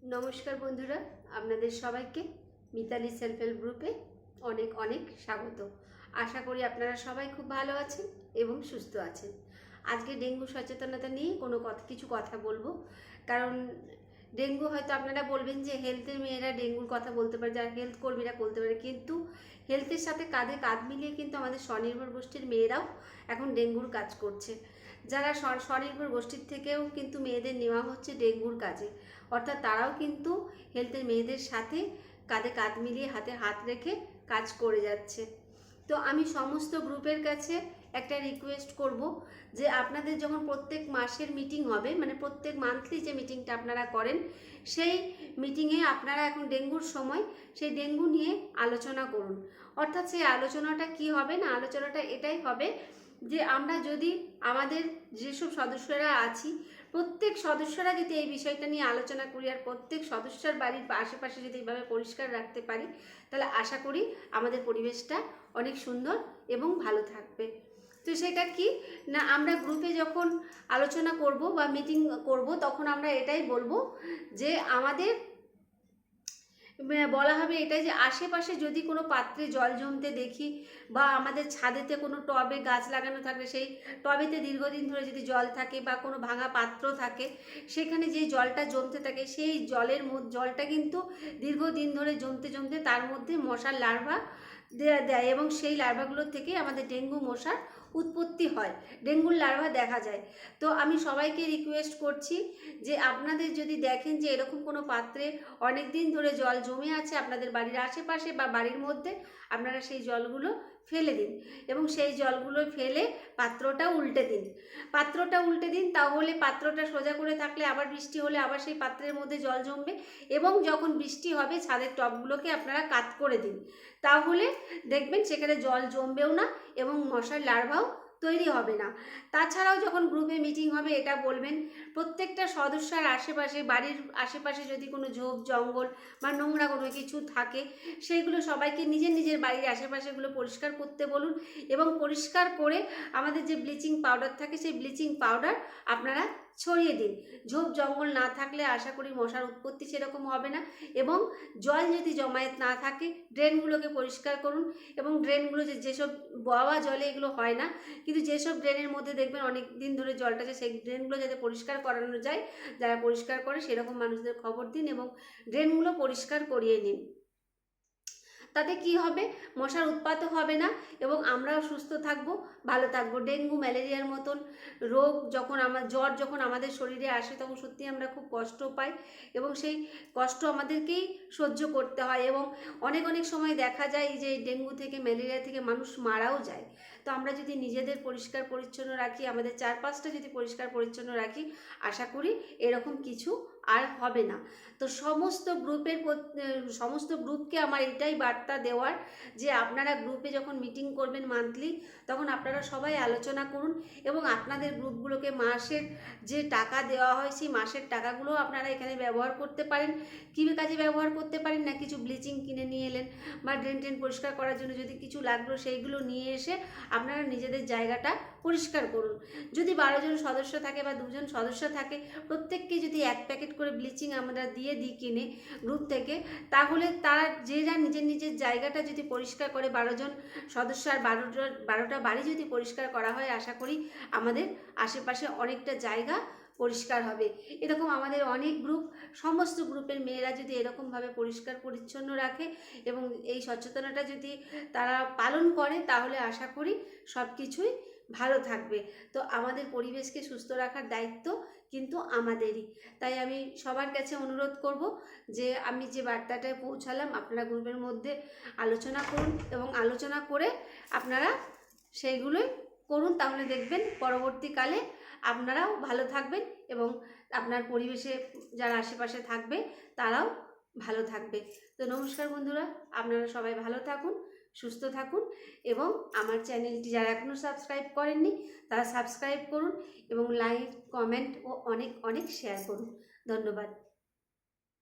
নমস্কার বন্ধুরা, আপনাদের সবাইকে মিতালি সেলফ হেল্প গ্রুপে অনেক অনেক স্বাগত। আশা করি আপনারা সবাই খুব ভালো আছেন এবং সুস্থ আছেন। আজকে ডেঙ্গু সচেতনতা নিয়ে কিছু কথা বলবো। কারণ ডেঙ্গু হয়তো আপনারা বলবেন যে হেলথের মেয়েরা ডেঙ্গুর কথা বলতে পারে, যারা হেলথ কর্মীরা বলতে পারে, কিন্তু হেলথের সাথে কাঁধে কাঁধ মিলিয়ে কিন্তু আমাদের স্বনির্ভর গোষ্ঠীর মেয়েরাও এখন ডেঙ্গুর কাজ করছে। যারা স্বনির্ভর গোষ্ঠীর থেকেও কিন্তু মেয়েদের নেওয়া হচ্ছে ডেঙ্গুর কাজে, অর্থাৎ তারাও কিন্তু হেলথের মেয়েদের সাথে কাঁধে কাঁধ মিলিয়ে হাতে হাত রেখে কাজ করে যাচ্ছে। তো আমি সমস্ত গ্রুপের কাছে একটা রিকোয়েস্ট করব যে আপনাদের যখন প্রত্যেক মাসের মিটিং হবে, মানে প্রত্যেক মান্থলি যে মিটিংটা আপনারা করেন, সেই মিটিংয়ে আপনারা এখন ডেঙ্গুর সময় সেই ডেঙ্গু নিয়ে আলোচনা করুন। অর্থাৎ সেই আলোচনাটা কি হবে না, আলোচনাটা এটাই হবে যে আমরা যদি আমাদের যেসব সদস্যরা আছি প্রত্যেক সদস্যরা যদি এই বিষয়টা নিয়ে আলোচনা করি আর প্রত্যেক সদস্যর বাড়ির আশেপাশে যদি এইভাবে পরিষ্কার রাখতে পারি, তাহলে আশা করি আমাদের পরিবেশটা অনেক সুন্দর এবং ভালো থাকবে। তো সেটা কি না, আমরা গ্রুপে যখন আলোচনা করব বা মিটিং করব তখন আমরা এটাই বলবো যে আমাদের বলা হবে এটাই যে আশেপাশে যদি কোনো পাত্রে জল জমতে দেখি বা আমাদের ছাদেতে কোনো টবে গাছ লাগানো থাকলে সেই টবেতে দীর্ঘদিন ধরে যদি জল থাকে বা কোনো ভাঙা পাত্র থাকে, সেখানে যে জলটা জমতে থাকে সেই জলটা কিন্তু দীর্ঘদিন ধরে জমতে জমতে তার মধ্যে মশার লার্ভা দেয় এবং সেই লার্ভাগুলোর থেকে আমাদের ডেঙ্গু মশার উৎপত্তি হয়, ডেঙ্গুর লার্ভা দেখা যায়। তো আমি সবাইকে রিকোয়েস্ট করছি যে আপনাদের যদি দেখেন যে এরকম কোনো পাত্রে অনেক দিন ধরে জল জমে আছে আপনাদের বাড়ির আশেপাশে বা বাড়ির মধ্যে, আপনারা সেই জলগুলো ফেলে দিন এবং সেই জলগুলো ফেলে পাত্রটা উল্টে দিন। তাহলে পাত্রটা সোজা করে থাকলে আবার বৃষ্টি হলে আবার সেই পাত্রের মধ্যে জল জমবে এবং যখন বৃষ্টি হবে ছাদের টবগুলোকে আপনারা কাত করে দিন। তাহলে দেখবেন সেখানে জল জমবেও না এবং মশার লার্ভাও তৈরি হবে না। তাছাড়াও যখন গ্রুপে মিটিং হবে এটা বলবেন প্রত্যেকটা সদস্যের আশেপাশে, বাড়ির আশেপাশে যদি কোনো ঝোপ জঙ্গল বা নোংরা কোনো কিছু থাকে সেইগুলো সবাইকে নিজের নিজের বাড়ির আশেপাশেগুলো পরিষ্কার করতে বলুন এবং পরিষ্কার করে আমাদের যে ব্লিচিং পাউডার থাকে সেই ব্লিচিং পাউডার আপনারা ছড়িয়ে দিন। ঝোপ জঙ্গল না থাকলে আশা করি মশার উৎপত্তি সেরকম হবে না। এবং জল যদি জমায়েত না থাকে ড্রেনগুলোকে পরিষ্কার করুন এবং ড্রেনগুলো যেসব বওয়া জলে এগুলো হয় না, কিন্তু যেসব ড্রেনের মধ্যে দেখবেন অনেক দিন ধরে জলটা আছে সেই ড্রেনগুলো যাতে পরিষ্কার করানো যায়, যারা পরিষ্কার করে সেরকম মানুষদের খবর দিন এবং ড্রেনগুলো পরিষ্কার করিয়ে নিন। তাতে কি হবে, মশার উৎপাতও হবে না এবং আমরাও সুস্থ থাকবো, ভালো থাকবো। ডেঙ্গু ম্যালেরিয়ার মতন রোগ জ্বর যখন আমাদের শরীরে আসে তখন সত্যি আমরা খুব কষ্ট পাই এবং সেই কষ্ট আমাদেরকেই সহ্য করতে হয় এবং অনেক অনেক সময় দেখা যায় যে ডেঙ্গু থেকে ম্যালেরিয়া থেকে মানুষ মারাও যায়। তো আমরা যদি নিজেদের পরিষ্কার পরিচ্ছন্ন রাখি, আমাদের চারপাশটা যদি পরিষ্কার পরিচ্ছন্ন রাখি, আশা করি এরকম কিছু আর হবে না। তো সমস্ত গ্রুপকে আমার এটাই বার্তা দেওয়ার যে আপনারা গ্রুপে যখন মিটিং করবেন মান্থলি, তখন আপনারা সবাই আলোচনা করুন এবং আপনাদের গ্রুপগুলোকে মাসের যে টাকা দেওয়া হয় সেই মাসের টাকাগুলো আপনারা এখানে ব্যবহার করতে পারেন। কী কাজে ব্যবহার করতে পারেন না, কিছু ব্লিচিং কিনে নিয়ে এলেন বা ড্রেন পরিষ্কার করার জন্য যদি কিছু লাগলো সেইগুলো নিয়ে এসে আপনারা নিজেদের জায়গাটা পরিষ্কার করুন। যদি 12 জন সদস্য থাকে বা 2 জন সদস্য থাকে, প্রত্যেককে যদি 1 প্যাকেট করে ব্লিচিং আমরা দিয়ে দিই কিনে গ্রুপ থেকে, তাহলে তারা যে যা নিজের নিজের জায়গাটা যদি পরিষ্কার করে 12 জন সদস্য আর 12টা বাড়ি যদি পরিষ্কার করা হয়, আশা করি আমাদের আশেপাশে অনেকটা জায়গা পরিষ্কার হবে। এরকম আমাদের অনেক গ্রুপ, সমস্ত গ্রুপের মেয়েরা যদি এরকমভাবে পরিষ্কার পরিচ্ছন্ন রাখে এবং এই সচেতনতা যদি তারা পালন করে, তাহলে আশা করি সব কিছুই ভালো থাকবে। তো আমাদের পরিবেশকে সুস্থ রাখার দায়িত্ব কিন্তু আমাদেরই। তাই আমি সবার কাছে অনুরোধ করব যে আমি যে বার্তাটা পৌঁছালাম আপনারা গ্রুপের মধ্যে আলোচনা করুন এবং আলোচনা করে আপনারা সেইগুলোই করুন, তাহলে দেখবেন পরবর্তীকালে আপনারাও ভালো থাকবেন এবং আপনার পরিবেশে যারা আশেপাশে থাকবে তারাও ভালো থাকবে। তো নমস্কার বন্ধুরা, আপনারা সবাই ভালো থাকুন, সুস্থ থাকুন এবং আমার চ্যানেলটি যারা এখনও সাবস্ক্রাইব করেননি তারা সাবস্ক্রাইব করুন এবং লাইক, কমেন্ট ও অনেক অনেক শেয়ার করুন। ধন্যবাদ।